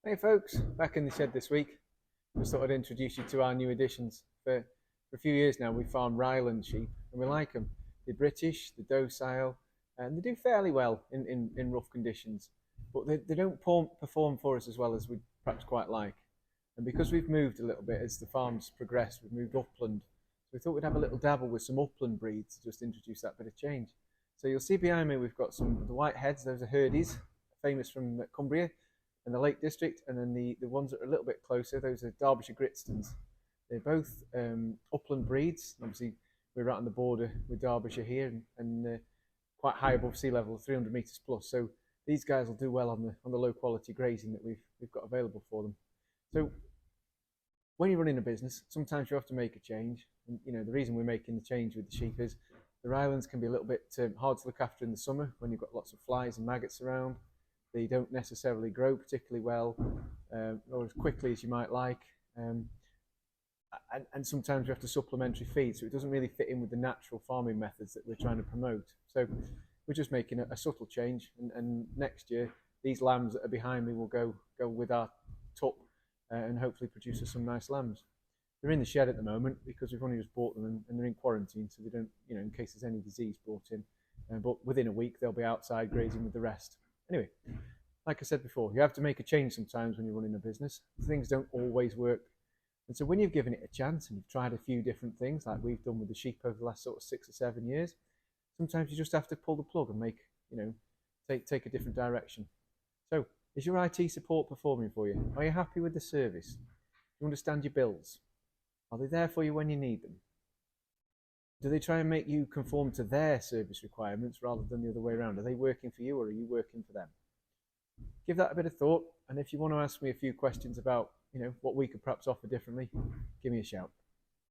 Hey folks, back in the shed this week. Just thought I'd introduce you to our new additions. For a few years now, we farm Ryland sheep and we like them. They're British, they're docile, and they do fairly well in rough conditions. But they don't perform for us as well as we'd perhaps quite like. And because we've moved a little bit as the farm's progressed, we've moved upland. So we thought we'd have a little dabble with some upland breeds to just introduce that bit of change. So you'll see behind me we've got some of the white heads, those are Herdies, famous from Cumbria and the Lake District, and then the ones that are a little bit closer, those are Derbyshire Gritstons. They're both upland breeds. Obviously, we're right on the border with Derbyshire here, and quite high above sea level, 300 metres plus. So these guys will do well on the low quality grazing that we've got available for them. So when you're running a business, sometimes you have to make a change. And, the reason we're making the change with the sheep is the Rylands can be a little bit hard to look after in the summer when you've got lots of flies and maggots around. They don't necessarily grow particularly well or as quickly as you might like. Um, and sometimes you have to supplementary feed, so it doesn't really fit in with the natural farming methods that we're trying to promote. So we're just making a subtle change, and next year these lambs that are behind me will go with our tup and hopefully produce us some nice lambs. They're in the shed at the moment because we've only just bought them and they're in quarantine, so they don't, in case there's any disease brought in. But within a week they'll be outside grazing with the rest. Anyway, like I said before, you have to make a change sometimes when you're running a business. Things don't always work. And so when you've given it a chance and you've tried a few different things, like we've done with the sheep over the last sort of 6 or 7 years, sometimes you just have to pull the plug and take a different direction. So is your IT support performing for you? Are you happy with the service? Do you understand your bills? Are they there for you when you need them? Do they try and make you conform to their service requirements rather than the other way around? Are they working for you or are you working for them? Give that a bit of thought, and if you want to ask me a few questions about what we could perhaps offer differently, give me a shout.